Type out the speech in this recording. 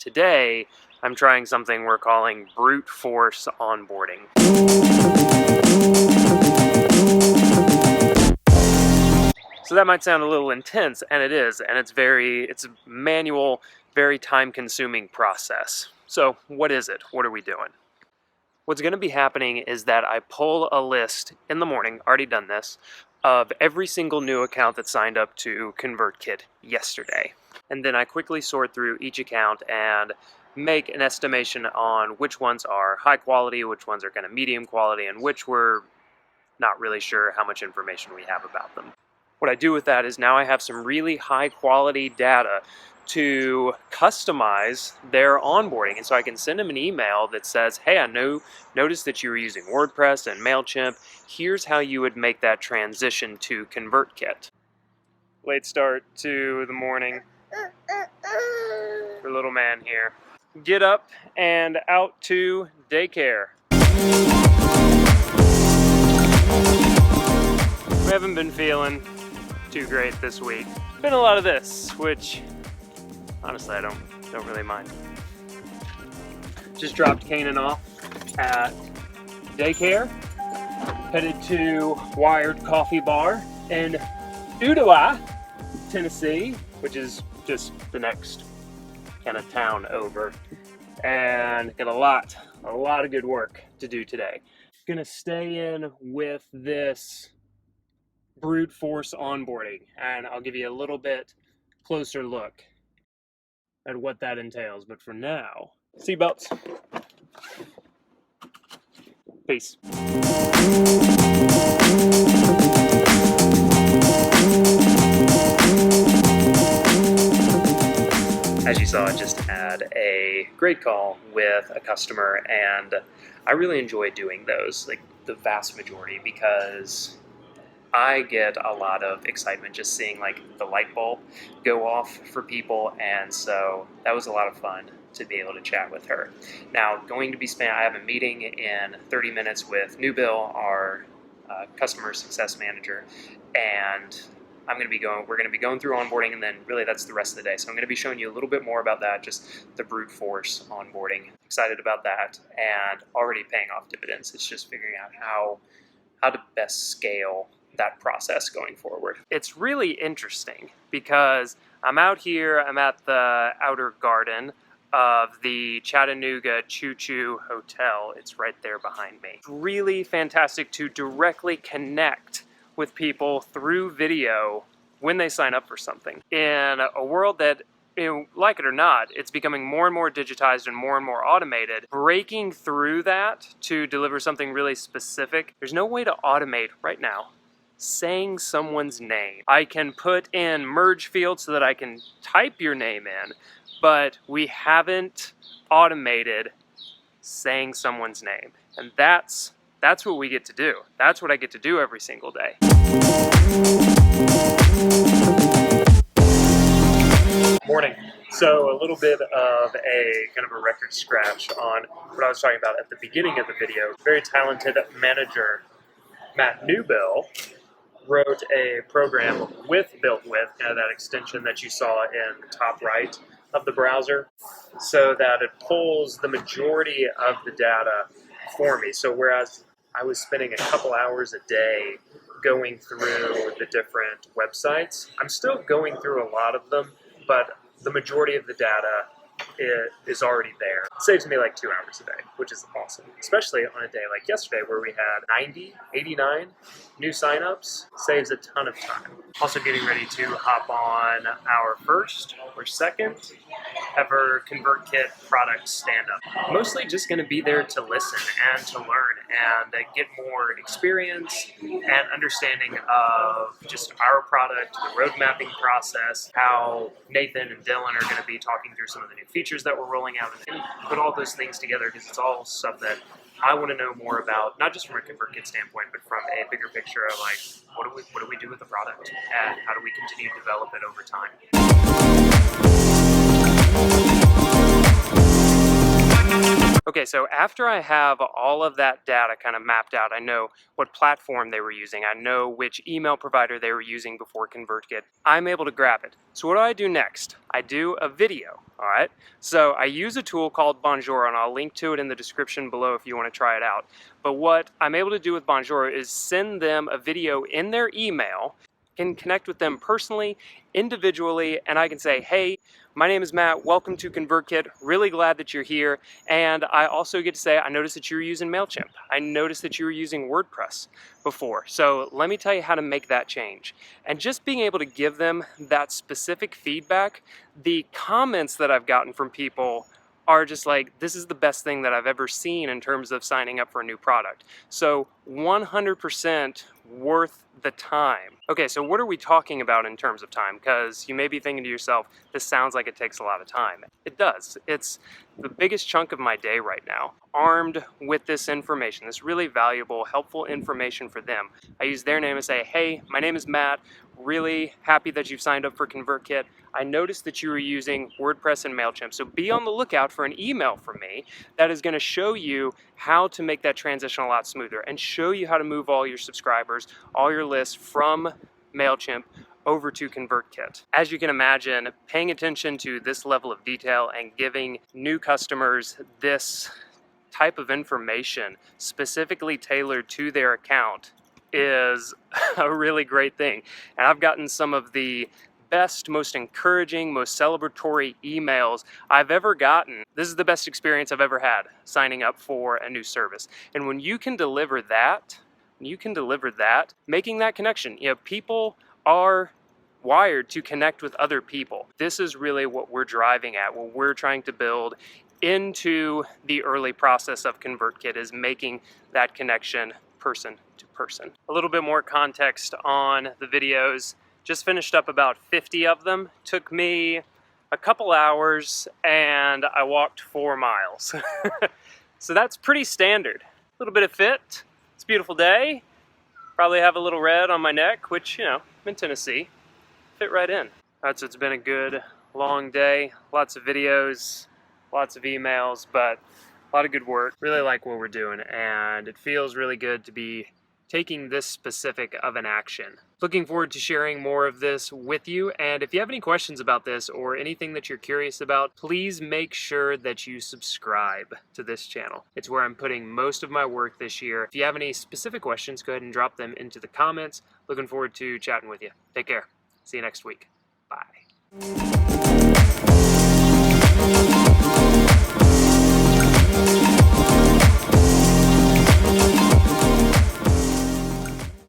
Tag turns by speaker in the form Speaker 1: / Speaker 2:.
Speaker 1: Today, I'm trying something we're calling brute force onboarding. So that might sound a little intense, and it is, and it's a manual, very time-consuming process. So what is it? What are we doing? What's going to be happening is that I pull a list in the morning, already done this, of every single new account that signed up to ConvertKit yesterday. And then I quickly sort through each account and make an estimation on which ones are high quality, which ones are kind of medium quality, and which we're not really sure how much information we have about them. What I do with that is now I have some really high quality data to customize their onboarding. And so I can send them an email that says, hey, I noticed that you were using WordPress and MailChimp. Here's how you would make that transition to ConvertKit. Late start to the morning for little man here. Get up and out to daycare. We haven't been feeling too great this week. Been a lot of this, which honestly I don't really mind. Just dropped Kanan off at daycare, headed to Wired Coffee Bar in Udoa, Tennessee, which is just the next kind of town over, and got a lot of good work to do today. Gonna stay in with this brute force onboarding, and I'll give you a little bit closer look at what that entails. But for now, seatbelts. Peace. As you saw, I just had a great call with a customer, and I really enjoy doing those, like the vast majority, because I get a lot of excitement just seeing like the light bulb go off for people, and so that was a lot of fun to be able to chat with her. Now, I have a meeting in 30 minutes with Newbill, our customer success manager, and we're going to be going through onboarding, and then really that's the rest of the day. So I'm going to be showing you a little bit more about that, just the brute force onboarding. Excited about that, and already paying off dividends. It's just figuring out how to best scale that process going forward. It's really interesting because I'm out here, I'm at the outer garden of the Chattanooga Choo Choo Hotel. It's right there behind me. It's really fantastic to directly connect with people through video when they sign up for something. In a world that, like it or not, it's becoming more and more digitized and more automated. Breaking through that to deliver something really specific, there's no way to automate right now saying someone's name. I can put in merge fields so that I can type your name in, but we haven't automated saying someone's name. And that's what we get to do. That's what I get to do every single day. Morning. So a little bit of a kind of a record scratch on what I was talking about at the beginning of the video. Very talented manager, Matt Newbill, wrote a program built with that extension that you saw in the top right of the browser, so that it pulls the majority of the data for me. So whereas I was spending a couple hours a day going through the different websites, I'm still going through a lot of them, but the majority of the data is already there. It saves me like 2 hours a day, which is awesome, especially on a day like yesterday where we had 89 new signups. Saves a ton of time. Also getting ready to hop on our first or second ever ConvertKit product stand-up. Mostly just going to be there to listen and to learn and get more experience and understanding of just our product, the road mapping process, how Nathan and Dylan are going to be talking through some of the new features that we're rolling out, and put all those things together because it's all stuff that I want to know more about, not just from a ConvertKit standpoint, but from a bigger picture of like, what do we do with the product, and how do we continue to develop it over time. Okay, so after I have all of that data kind of mapped out, I know what platform they were using, I know which email provider they were using before ConvertKit, I'm able to grab it. So what do I do next? I do a video, all right? So I use a tool called Bonjour, and I'll link to it in the description below if you want to try it out. But what I'm able to do with Bonjour is send them a video in their email, can connect with them personally, individually, and I can say, hey, my name is Matt, welcome to ConvertKit, really glad that you're here, and I also get to say, I noticed that you were using MailChimp, I noticed that you were using WordPress before, so let me tell you how to make that change. And just being able to give them that specific feedback, the comments that I've gotten from people are just like, this is the best thing that I've ever seen in terms of signing up for a new product. So 100% worth the time. Okay, so what are we talking about in terms of time? Because you may be thinking to yourself, this sounds like it takes a lot of time. It does. It's the biggest chunk of my day right now. Armed with this information, this really valuable, helpful information for them, I use their name and say, hey, my name is Matt, really happy that you've signed up for ConvertKit. I noticed that you were using WordPress and MailChimp, so be on the lookout for an email from me that is going to show you how to make that transition a lot smoother and show you how to move all your subscribers, all your lists from MailChimp over to ConvertKit. As you can imagine, paying attention to this level of detail and giving new customers this type of information specifically tailored to their account is a really great thing. And I've gotten some of the best, most encouraging, most celebratory emails I've ever gotten. This is the best experience I've ever had signing up for a new service. And when you can deliver that, making that connection, people are wired to connect with other people. This is really what we're driving at, what we're trying to build into the early process of ConvertKit, is making that connection person to person. A little bit more context on the videos. Just finished up about 50 of them. Took me a couple hours and I walked 4 miles. So that's pretty standard. A little bit of fit. It's a beautiful day. Probably have a little red on my neck, which, I'm in Tennessee. Fit right in. Alright, so it's been a good long day. Lots of videos, lots of emails, but a lot of good work. Really like what we're doing, and it feels really good to be taking this specific of an action. Looking forward to sharing more of this with you, and if you have any questions about this or anything that you're curious about, please make sure that you subscribe to this channel. It's where I'm putting most of my work this year. If you have any specific questions, go ahead and drop them into the comments. Looking forward to chatting with you. Take care. See you next week. Bye.